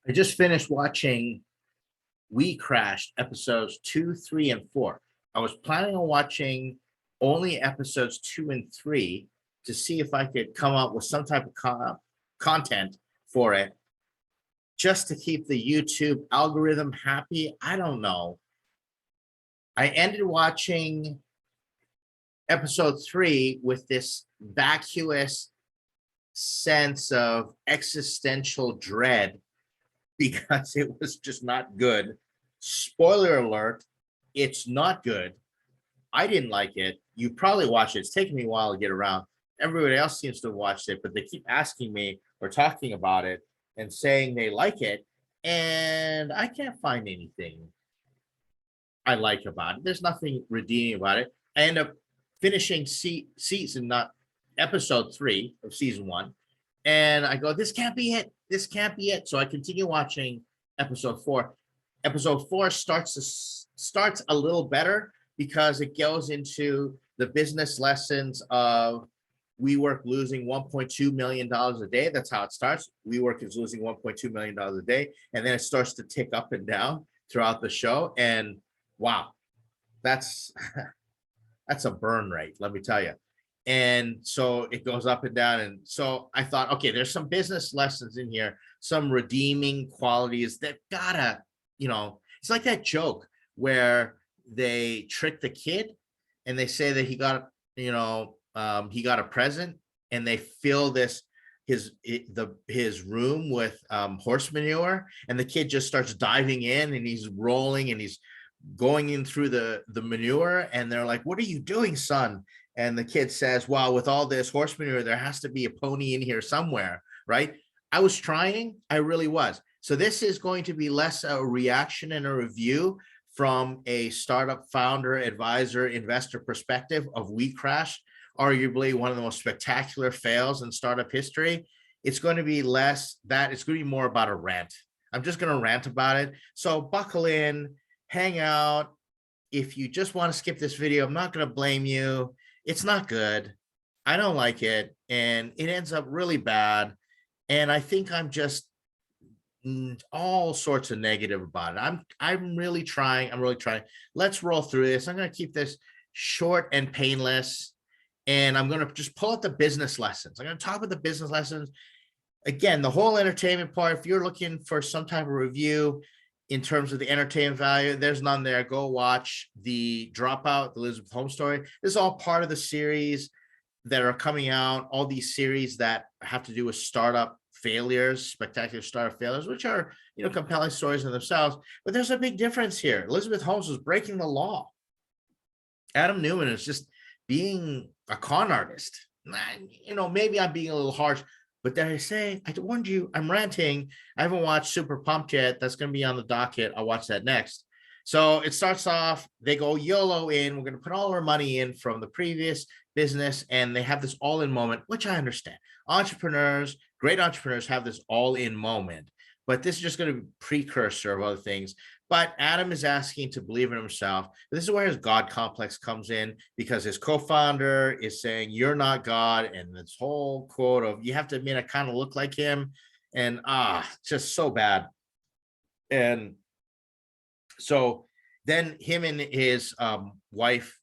I just finished watching We Crashed episodes 2, 3, and 4. I was planning on watching only episodes 2 and 3 to see if I could come up with some type of content for it, just to keep the YouTube algorithm happy. I don't know. I ended watching episode 3 with this vacuous sense of existential dread because it was just not good. Spoiler alert, it's not good. I didn't like it. You probably watched it. It's taken me a while to get around. Everybody else seems to have watched it, but they keep asking me or talking about it and saying they like it. And I can't find anything I like about it. There's nothing redeeming about it. I end up finishing season, not episode 3 of season 1. And I go, this can't be it. This can't be it. So I continue watching episode 4. Episode 4 starts a little better because it goes into the business lessons of WeWork losing $1.2 million a day. That's how it starts. WeWork is losing $1.2 million a day. And then it starts to tick up and down throughout the show. And wow, that's that's a burn rate, let me tell you. And so it goes up and down. And so I thought, okay, there's some business lessons in here, some redeeming qualities that gotta, it's like that joke where they trick the kid and they say that he got a present, and they fill his room with horse manure, and the kid just starts diving in and he's rolling and he's going in through the manure, and they're like, what are you doing, son? And the kid says, well, with all this horse manure, there has to be a pony in here somewhere, right? I was trying, I really was. So this is going to be less a reaction and a review from a startup founder, advisor, investor perspective of WeCrash, arguably one of the most spectacular fails in startup history. It's going to be less that, it's going to be more about a rant. I'm just going to rant about it. So buckle in, hang out. If you just want to skip this video, I'm not going to blame you. It's not good. I don't like it. And it ends up really bad. And I think I'm just all sorts of negative about it. I'm really trying. Let's roll through this. I'm going to keep this short and painless. And I'm going to just pull out the business lessons. I'm going to talk about the business lessons. Again, the whole entertainment part, if you're looking for some type of review in terms of the entertainment value, there's none there. Go watch the Dropout, the Elizabeth Holmes story. This is all part of the series that are coming out, all these series that have to do with startup failures, spectacular startup failures, which are, compelling stories in themselves. But there's a big difference here. Elizabeth Holmes was breaking the law. Adam Newman is just being a con artist. Maybe I'm being a little harsh, but did I say, I warned you, I'm ranting. I haven't watched Super Pumped yet. That's going to be on the docket. I'll watch that next. So it starts off, they go YOLO in. We're going to put all our money in from the previous business. And they have this all-in moment, which I understand. Entrepreneurs, great entrepreneurs have this all-in moment. But this is just going to be a precursor of other things. But Adam is asking to believe in himself. This is where his God complex comes in, because his co-founder is saying, you're not God. And this whole quote of, you have to admit, I kind of look like him. And just so bad. And so then him and his wife,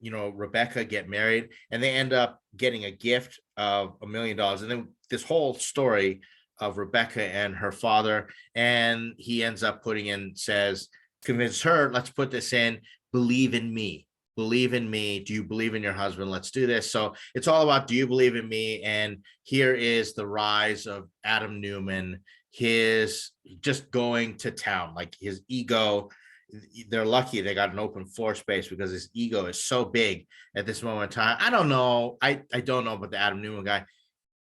Rebekah, get married, and they end up getting a gift of $1 million. And then this whole story of Rebekah and her father, and he ends up convince her, let's put this in, believe in me. Believe in me. Do you believe in your husband? Let's do this. So it's all about, do you believe in me? And here is the rise of Adam Newman, his just going to town, like his ego. They're lucky they got an open floor space because his ego is so big at this moment in time. I don't know. I don't know about the Adam Newman guy.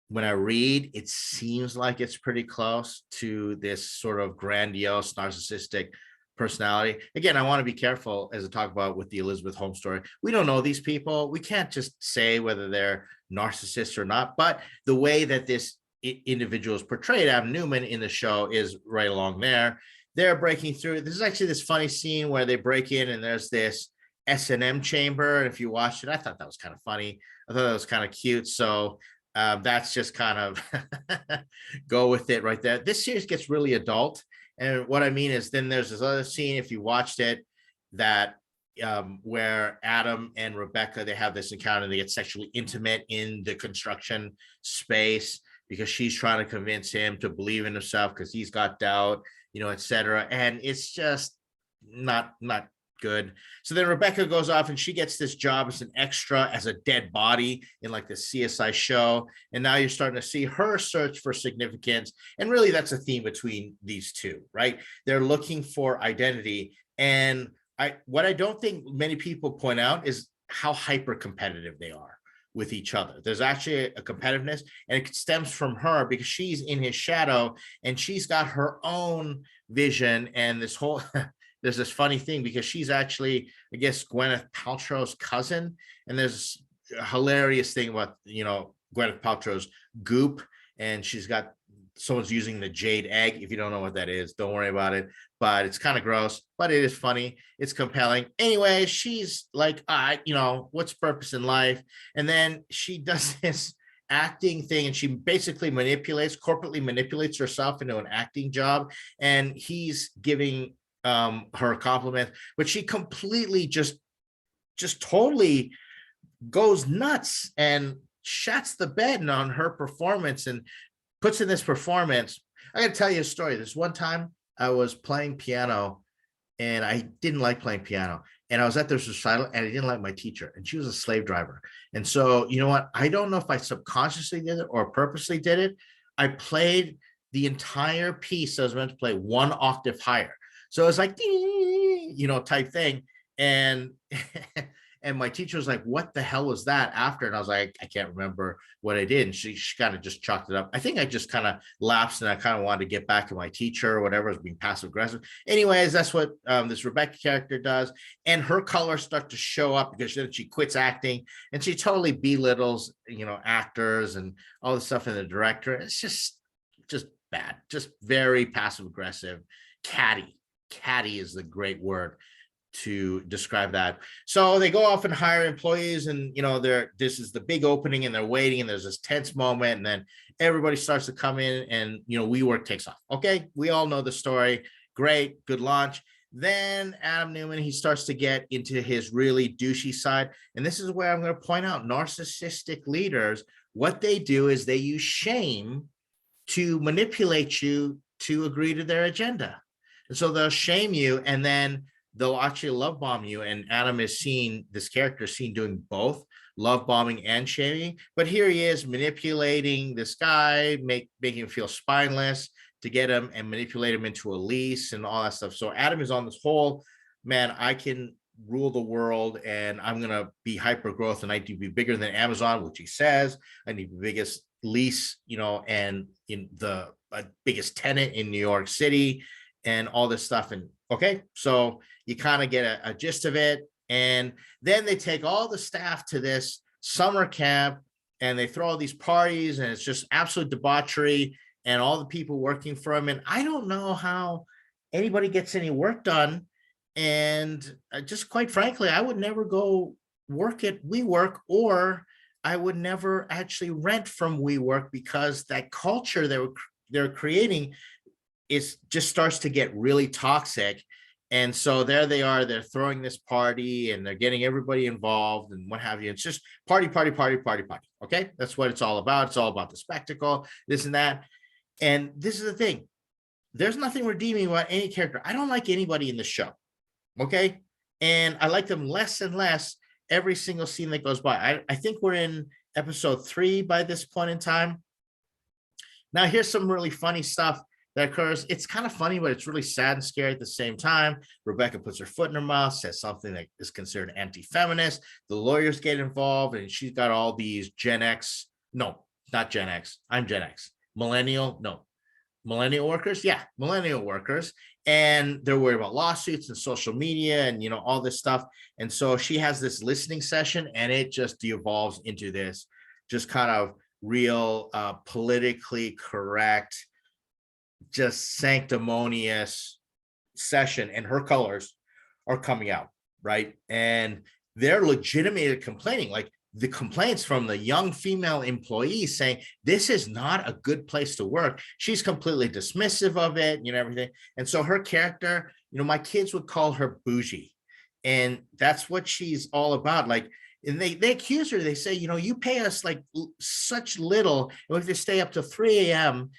When I read, it seems like it's pretty close to this sort of grandiose, narcissistic personality. Again, I want to be careful as I talk about with the Elizabeth Holmes story. We don't know these people. We can't just say whether they're narcissists or not. But the way that this individual is portrayed, Adam Newman, in the show is right along there. They're breaking through. This is actually this funny scene where they break in and there's this S&M chamber. And if you watched it, I thought that was kind of funny. I thought that was kind of cute. So That's just kind of go with it right there. This series gets really adult. And what I mean is then there's this other scene, if you watched it, that where Adam and Rebekah, they have this encounter, they get sexually intimate in the construction space because she's trying to convince him to believe in himself because he's got doubt, etc. And it's just not good. So then Rebekah goes off and she gets this job as an extra, as a dead body in like the CSI show. And now you're starting to see her search for significance. And really that's a theme between these two, right? They're looking for identity. And what I don't think many people point out is how hyper competitive they are with each other. There's actually a competitiveness, and it stems from her because she's in his shadow and she's got her own vision. And this whole there's this funny thing because she's actually, I guess, Gwyneth Paltrow's cousin. And there's a hilarious thing about, Gwyneth Paltrow's goop. And she's got, someone's using the jade egg. If you don't know what that is, don't worry about it. But it's kind of gross, but it is funny. It's compelling. Anyway, she's like, what's purpose in life? And then she does this acting thing and she basically corporately manipulates herself into an acting job. And he's giving her compliment, but she completely just totally goes nuts and shats the bed on her performance and puts in this performance. I gotta tell you a story. This one time I was playing piano and I didn't like playing piano, and I was at this recital and I didn't like my teacher, and she was a slave driver. And so, you know what? I don't know if I subconsciously did it or purposely did it. I played the entire piece I was meant to play one octave higher. So it's like, type thing. And and my teacher was like, what the hell was that after? And I was like, I can't remember what I did. And she kind of just chalked it up. I think I just kind of lapsed and I kind of wanted to get back to my teacher or whatever, as being passive aggressive. Anyways, that's what this Rebekah character does. And her colors start to show up because then she quits acting and she totally belittles, actors and all the stuff in the director. It's just bad, just very passive aggressive. Caddy is the great word to describe that. So they go off and hire employees, and this is the big opening and they're waiting, and there's this tense moment, and then everybody starts to come in, and WeWork takes off. Okay, we all know the story. Great, good launch. Then Adam Newman, he starts to get into his really douchey side, and this is where I'm going to point out narcissistic leaders. What they do is they use shame to manipulate you to agree to their agenda. And so they'll shame you, and then they'll actually love bomb you. And Adam this character is seen doing both, love bombing and shaming. But here he is manipulating this guy, making him feel spineless to get him and manipulate him into a lease and all that stuff. So Adam is on this whole, man, I can rule the world and I'm going to be hyper growth and I need to be bigger than Amazon, which he says. I need the biggest lease, and in the biggest tenant in New York City and all this stuff. And okay, so you kind of get a gist of it. And then they take all the staff to this summer camp and they throw all these parties and it's just absolute debauchery and all the people working for him. And I don't know how anybody gets any work done. And just quite frankly, I would never go work at WeWork, or I would never actually rent from WeWork, because that culture they're creating just starts to get really toxic. And so there they are, they're throwing this party and they're getting everybody involved and what have you. It's just party. Okay, that's what it's all about. It's all about the spectacle, this and that. And this is the thing, there's nothing redeeming about any character. I don't like anybody in the show. Okay, and I like them less and less every single scene that goes by. I think we're in episode 3 by this point in time. Now here's some really funny stuff that occurs. It's kind of funny, but it's really sad and scary at the same time. Rebekah puts her foot in her mouth, says something that is considered anti-feminist. The lawyers get involved, and she's got all these Gen X. No, not Gen X. I'm Gen X. Millennial workers. Yeah, millennial workers. And they're worried about lawsuits and social media and, all this stuff. And so she has this listening session, and it just devolves into this just kind of real politically correct, just sanctimonious session, and her colors are coming out, right? And they're legitimately complaining, like, the complaints from the young female employees saying, this is not a good place to work. She's completely dismissive of it, everything. And so her character, my kids would call her BOUJIE. And that's what she's all about. Like, and they accuse her, they say, you pay us like such little, and we have to stay up to 3 a.m.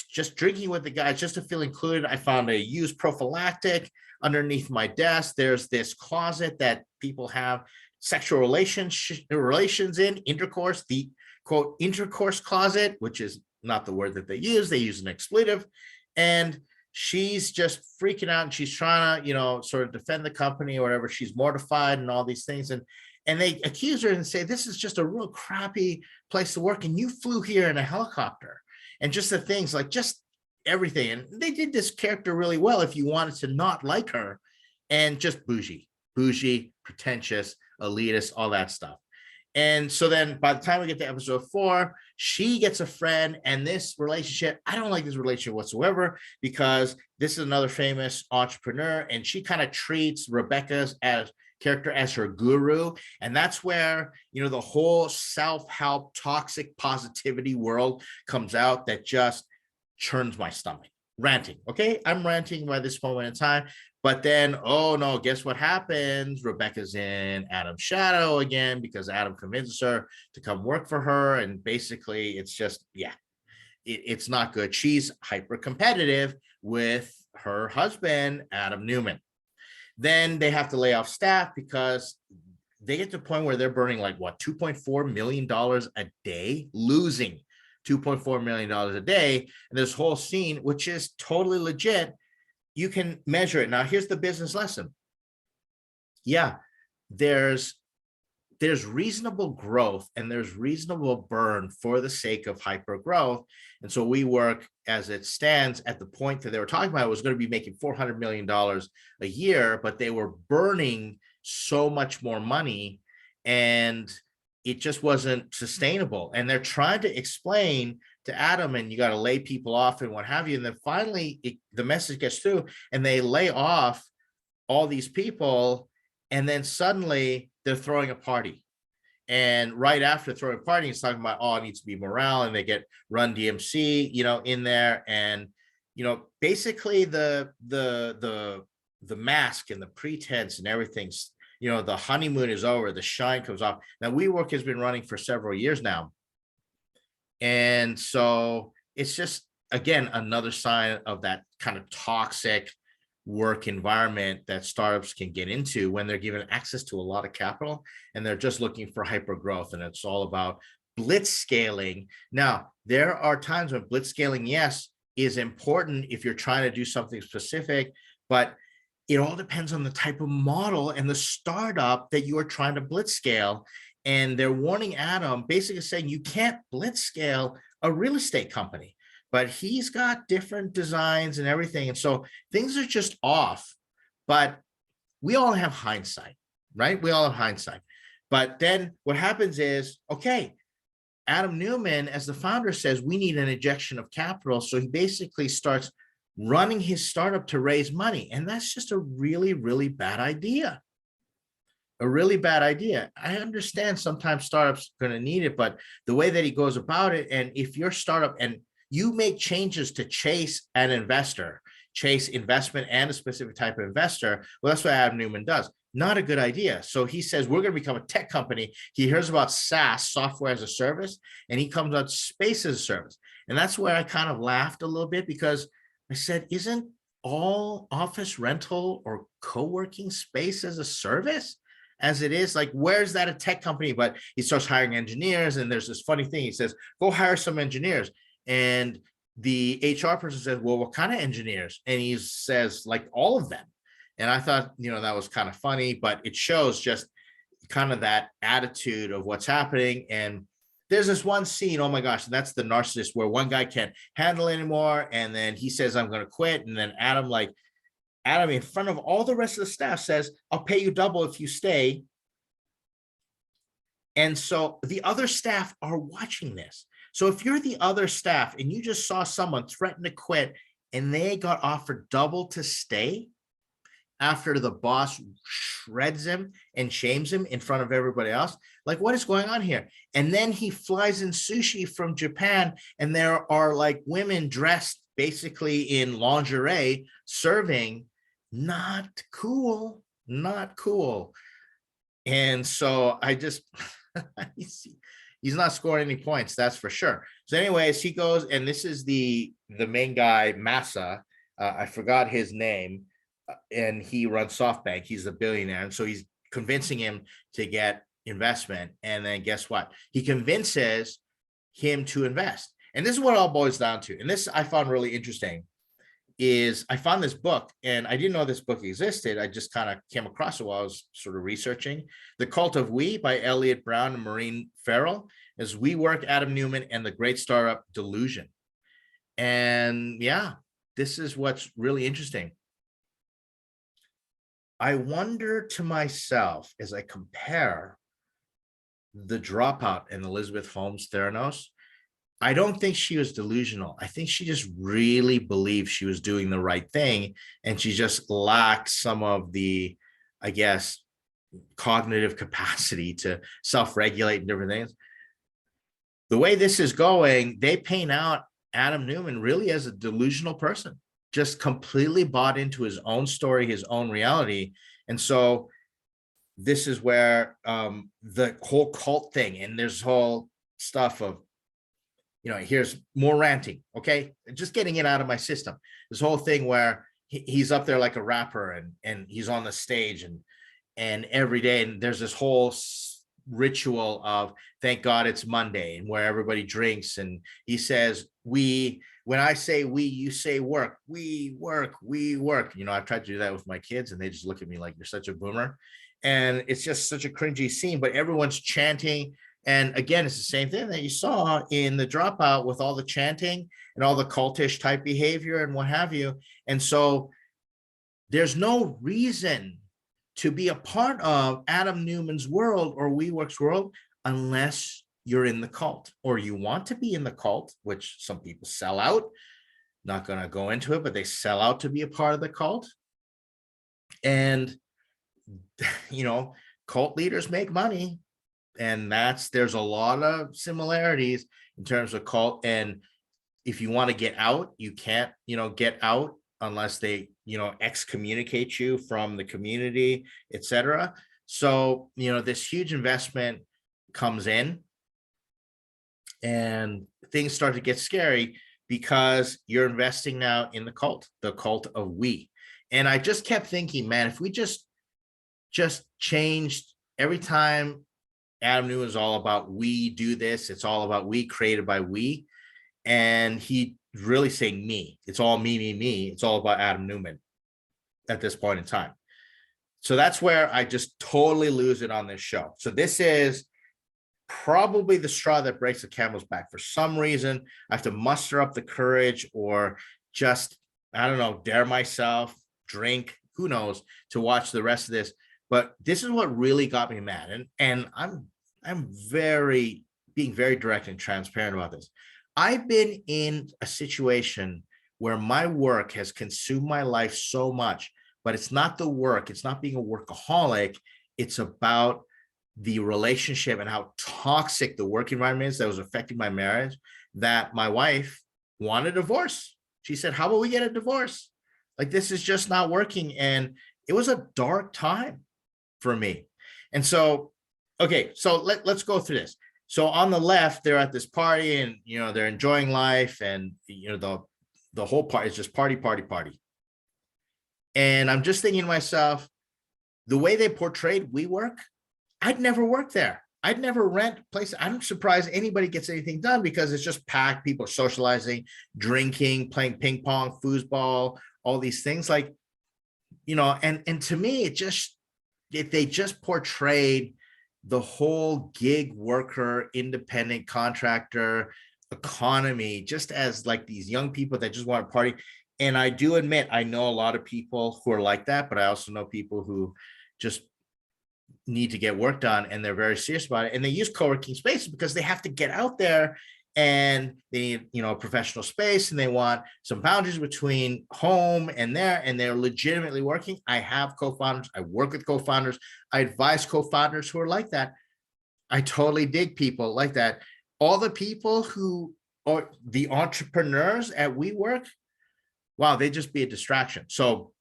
just drinking with the guys just to feel included. I found a used prophylactic underneath my desk. There's this closet that people have sexual relations in, intercourse, the quote intercourse closet, which is not the word that they use an expletive. And she's just freaking out, and she's trying to, sort of defend the company or whatever. She's mortified and all these things. And they accuse her and say, this is just a real crappy place to work. And you flew here in a helicopter, and just the things like just everything. And they did this character really well if you wanted to not like her, and just bougie, pretentious, elitist, all that stuff. And so then by the time we get to episode 4, she gets a friend, and this relationship, I don't like this relationship whatsoever, because this is another famous entrepreneur, and she kind of treats Rebekah's character as her guru. And that's where, the whole self-help, toxic positivity world comes out that just churns my stomach. Ranting. Okay, I'm ranting by this moment in time. But then, oh no, guess what happens? Rebekah's in Adam's shadow again, because Adam convinces her to come work for her. And basically, it's just, it's not good. She's hyper competitive with her husband, Adam Newman. Then they have to lay off staff because they get to the point where they're burning like what, $2.4 million a day, losing $2.4 million a day. And this whole scene, which is totally legit, you can measure it. Now, here's the business lesson. Yeah, there's reasonable growth and there's reasonable burn for the sake of hyper growth. And so we work, as it stands, at the point that they were talking about, it was going to be making $400 million a year, but they were burning so much more money, and it just wasn't sustainable. And they're trying to explain to Adam, and you got to lay people off and what have you. And then finally the message gets through, and they lay off all these people. And then suddenly they're throwing a party. And right after throwing a party, it's talking about, oh, it needs to be morale. And they get Run DMC, in there. And, basically the mask and the pretense and everything's, the honeymoon is over, the shine comes off. Now, WeWork has been running for several years now. And so it's just, again, another sign of that kind of toxic work environment that startups can get into when they're given access to a lot of capital and they're just looking for hyper growth. And it's all about blitz scaling. Now, there are times when blitz scaling, yes, is important if you're trying to do something specific, but it all depends on the type of model and the startup that you are trying to blitz scale. And they're warning Adam, basically saying you can't blitz scale a real estate company, but he's got different designs and everything. And so things are just off, but we all have hindsight, right? We all have hindsight. But then what happens is, okay, Adam Newman, as the founder, says, we need an injection of capital. So he basically starts running his startup to raise money. And that's just a really, really bad idea. A really bad idea. I understand sometimes startups are going to need it, but the way that he goes about it, and if your startup and you make changes to chase an investor, chase investment and a specific type of investor, well, that's what Adam Newman does. Not a good idea. So he says, we're going to become a tech company. He hears about SaaS, software as a service, and he comes out space as a service. And that's where I kind of laughed a little bit, because I said, isn't all office rental or co-working space as a service? As it is, like, where's that a tech company? But he starts hiring engineers, and there's this funny thing. He says, go hire some engineers. And the HR person says, well, what kind of engineers? And he says, like, all of them. And I thought, that was kind of funny, but it shows just kind of that attitude of what's happening. And there's this one scene, oh my gosh, and that's the narcissist, where one guy can't handle it anymore. And then he says, I'm going to quit. And then Adam, in front of all the rest of the staff, says, I'll pay you double if you stay. And so the other staff are watching this. So if you're the other staff and you just saw someone threaten to quit and they got offered double to stay, after the boss shreds him and shames him in front of everybody else. Like, what is going on here? And then he flies in sushi from Japan, and there are like women dressed basically in lingerie serving. Not cool, not cool. And so I just, he's not scoring any points, that's for sure. So anyways, he goes, and this is the main guy, Massa. I forgot his name, and he runs SoftBank. He's a billionaire. And so he's convincing him to get investment. And then guess what? He convinces him to invest. And this is what it all boils down to. And this I found really interesting. Is I found this book, and I didn't know this book existed. I just kind of came across it while I was sort of researching. The Cult of We by Elliot Brown and Maureen Farrell is WeWork, Adam Newman, and the Great Startup Delusion. And yeah, this is what's really interesting. I wonder to myself, as I compare The Dropout and Elizabeth Holmes Theranos, I don't think she was delusional. I think she just really believed she was doing the right thing, and she just lacked some of the, I guess, cognitive capacity to self-regulate and different things. The way this is going, they paint out Adam Newman really as a delusional person, just completely bought into his own story, his own reality. And so this is where the whole cult thing, and there's whole stuff of, here's more ranting, okay? Just getting it out of my system. This whole thing where he's up there like a rapper, and he's on the stage, and every day, and there's this whole ritual of thank God it's Monday, and where everybody drinks, and he says, when I say we, you say work, we work, we work. I've tried to do that with my kids, and they just look at me like you're such a boomer. And it's just such a cringy scene, but everyone's chanting. And again, it's the same thing that you saw in The Dropout with all the chanting and all the cultish type behavior and what have you. And so there's no reason to be a part of Adam Newman's world or WeWork's world unless you're in the cult, or you want to be in the cult, which some people sell out. Not going to go into it, but they sell out to be a part of the cult. And, cult leaders make money. And there's a lot of similarities in terms of cult. And if you want to get out, you can't, get out unless they, excommunicate you from the community, etc. So, this huge investment comes in, and things start to get scary because you're investing now in the cult of we. And I just kept thinking, man, if we just changed every time Adam Newman is all about we do this, it's all about we, created by we. And he really saying me. It's all me, me, me. It's all about Adam Newman at this point in time. So that's where I just totally lose it on this show. So this is probably the straw that breaks the camel's back. For some reason, I have to muster up the courage, or just, I don't know, dare myself, drink, who knows, to watch the rest of this. But this is what really got me mad. And I'm being very direct and transparent about this. I've been in a situation where my work has consumed my life so much, but it's not the work. It's not being a workaholic. It's about the relationship and how toxic the work environment is that was affecting my marriage, that my wife wanted a divorce. She said, how about we get a divorce? Like, this is just not working. And it was a dark time for me. And so, okay, so let's go through this. So on the left, they're at this party, and, they're enjoying life, and, the whole party is just party, party, party. And I'm just thinking to myself, the way they portrayed WeWork, I'd never work there. I'd never rent places. I'm surprised anybody gets anything done, because it's just packed. People are socializing, drinking, playing ping pong, foosball, all these things. Like, and to me, if they just portrayed the whole gig worker, independent contractor economy just as like these young people that just want to party. And I do admit, I know a lot of people who are like that, but I also know people who just need to get work done, and they're very serious about it. And they use co-working spaces because they have to get out there and they need, you know, a professional space, and they want some boundaries between home and there, and they're legitimately working. I have co-founders. I work with co-founders. I advise co-founders who are like that. I totally dig people like that. All the people who are the entrepreneurs at WeWork, wow, they just be a distraction. So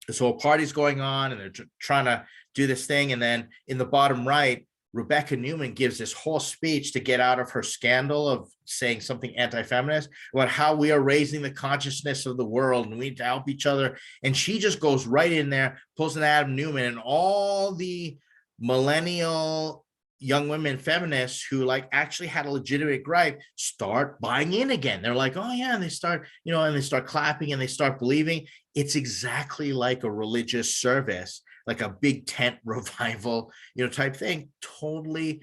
a party's going on and they're trying to do this thing. And then in the bottom right, Rebekah Newman gives this whole speech to get out of her scandal of saying something anti-feminist about how we are raising the consciousness of the world and we need to help each other. And she just goes right in there, pulls an Adam Newman, and all the millennial young women feminists who like actually had a legitimate gripe start buying in again. They're like, oh yeah, and they start, you know, and they start clapping and they start believing. It's exactly like a religious service, like a big tent revival, you know, type thing. Totally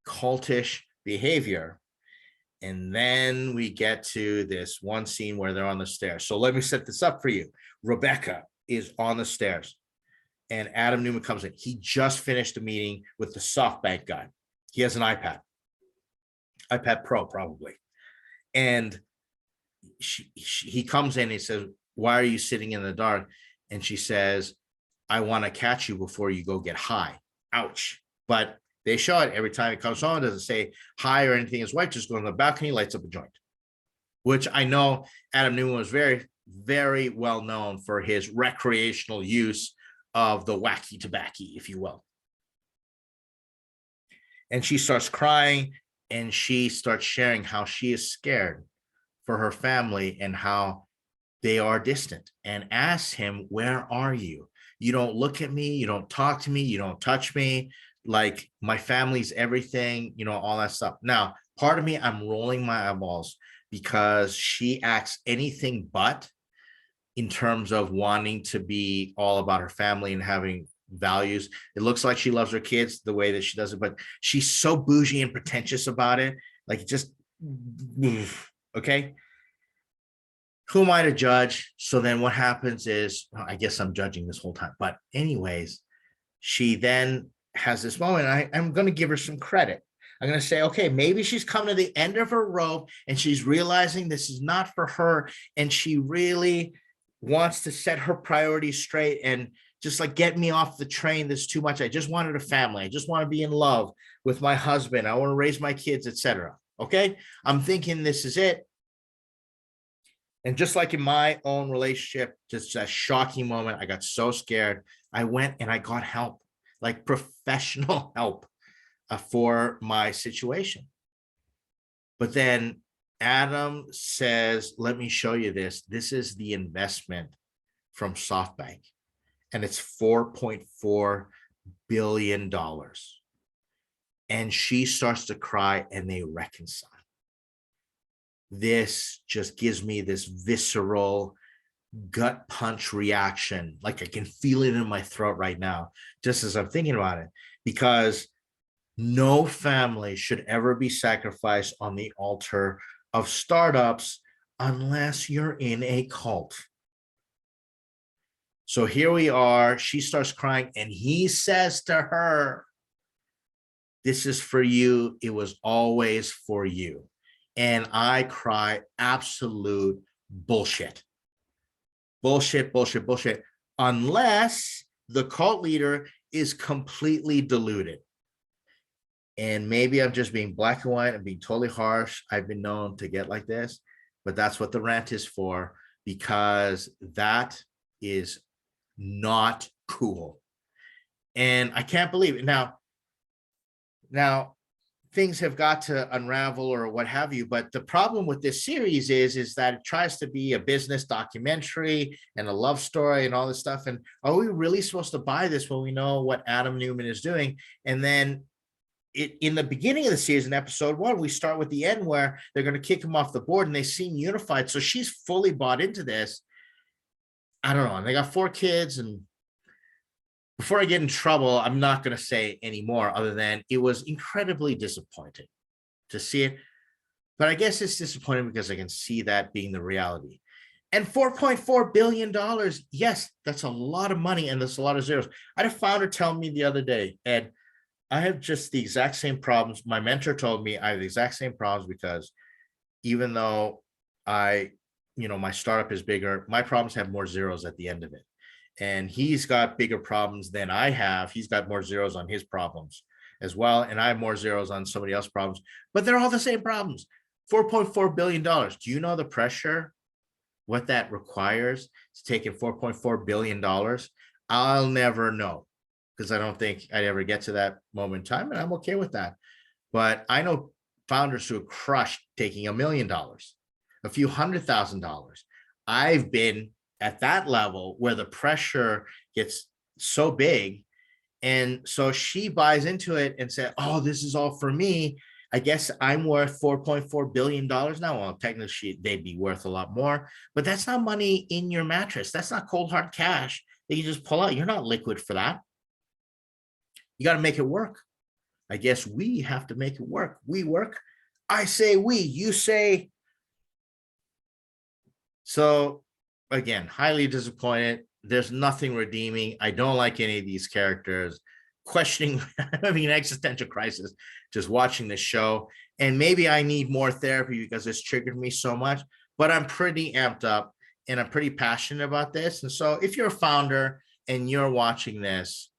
cultish behavior. And then we get to this one scene where they're on the stairs. So let me set this up for you. Rebekah is on the stairs and Adam Newman comes in. He just finished a meeting with the SoftBank guy. He has an iPad Pro probably. And he comes in and he says, why are you sitting in the dark? And she says, I want to catch you before you go get high. Ouch. But they show it every time it comes on. It doesn't say hi or anything. His wife just goes on the balcony, lights up a joint, which I know Adam Newman was very, very well known for his recreational use of the wacky tobacco, if you will. And she starts crying and she starts sharing how she is scared for her family and how they are distant, and asks him, where are you? You don't look at me. You don't talk to me. You don't touch me. Like my family's everything, you know, all that stuff. Now, part of me, I'm rolling my eyeballs because she acts anything but in terms of wanting to be all about her family and having values. It looks like she loves her kids the way that she does it, but she's so bougie and pretentious about it. Like just, okay. Who am I to judge? So then what happens is, I guess I'm judging this whole time, but anyways, she then has this moment. I'm going to give her some credit. I'm going to say, okay, maybe she's come to the end of her rope and she's realizing this is not for her. And she really wants to set her priorities straight and just like get me off the train. That's too much. I just wanted a family. I just want to be in love with my husband. I want to raise my kids, etc. Okay. I'm thinking this is it. And just like in my own relationship, just a shocking moment, I got so scared. I went and I got help, like professional help for my situation. But then Adam says, let me show you this. This is the investment from SoftBank, and it's $4.4 billion. And she starts to cry and they reconcile. This just gives me this visceral gut punch reaction. Like I can feel it in my throat right now, just as I'm thinking about it, because no family should ever be sacrificed on the altar of startups unless you're in a cult. So here we are, she starts crying and he says to her, this is for you. It was always for you. And I cry absolute bullshit. Bullshit, bullshit, bullshit. Unless the cult leader is completely deluded. And maybe I'm just being black and white and being totally harsh. I've been known to get like this, but that's what the rant is for, because that is not cool. And I can't believe it. Now, things have got to unravel or what have you. But the problem with this series is that it tries to be a business documentary and a love story and all this stuff. And are we really supposed to buy this when we know what Adam Newman is doing? And then in the beginning of the series, in episode 1, we start with the end where they're going to kick him off the board and they seem unified. So she's fully bought into this. I don't know. And they got 4 kids. And before I get in trouble, I'm not going to say any more other than it was incredibly disappointing to see it. But I guess it's disappointing because I can see that being the reality. And $4.4 billion, yes, that's a lot of money and there's a lot of zeros. I had a founder tell me the other day, Ed, I have just the exact same problems. My mentor told me I have the exact same problems because even though my startup is bigger, my problems have more zeros at the end of it. And he's got bigger problems than I have. He's got more zeros on his problems as well. And I have more zeros on somebody else's problems, but they're all the same problems. $4.4 billion. Do you know the pressure, what that requires to take in $4.4 billion? I'll never know, because I don't think I'd ever get to that moment in time, and I'm okay with that. But I know founders who have crushed taking $1 million, a few $100,000. I've been at that level where the pressure gets so big. And so she buys into it and said, oh, this is all for me. I guess I'm worth $4.4 billion now. Well, technically they'd be worth a lot more, but that's not money in your mattress. That's not cold hard cash that you just pull out. You're not liquid for that. You got to make it work. I guess we have to make it work. We work. I say we, you say. So again, highly disappointed. There's nothing redeeming. I don't like any of these characters. Questioning, having an existential crisis just watching this show. And maybe I need more therapy because it's triggered me so much, but I'm pretty amped up and I'm pretty passionate about this. And so if you're a founder and you're watching this,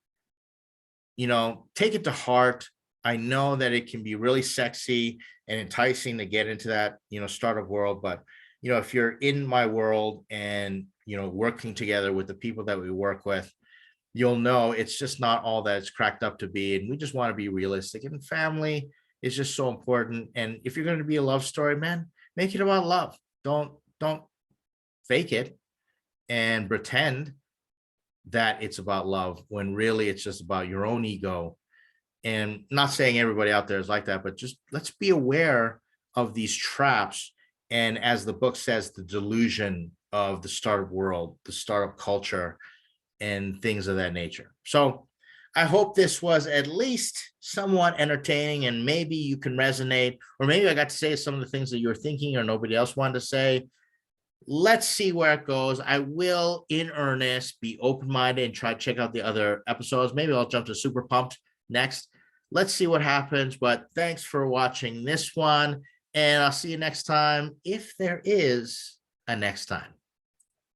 take it to heart. I know that it can be really sexy and enticing to get into that, startup world. But, if you're in my world and, working together with the people that we work with, you'll know it's just not all that it's cracked up to be. And we just want to be realistic, and family is just so important. And if you're going to be a love story, man, make it about love. Don't fake it and pretend that it's about love when really it's just about your own ego. And not saying everybody out there is like that, but just let's be aware of these traps. And as the book says, the delusion of the startup world, the startup culture, and things of that nature. So I hope this was at least somewhat entertaining, and maybe you can resonate, or maybe I got to say some of the things that you were thinking or nobody else wanted to say. Let's see where it goes. I will, in earnest, be open-minded and try to check out the other episodes. Maybe I'll jump to Super Pumped next. Let's see what happens, but thanks for watching this one, and I'll see you next time, if there is a next time.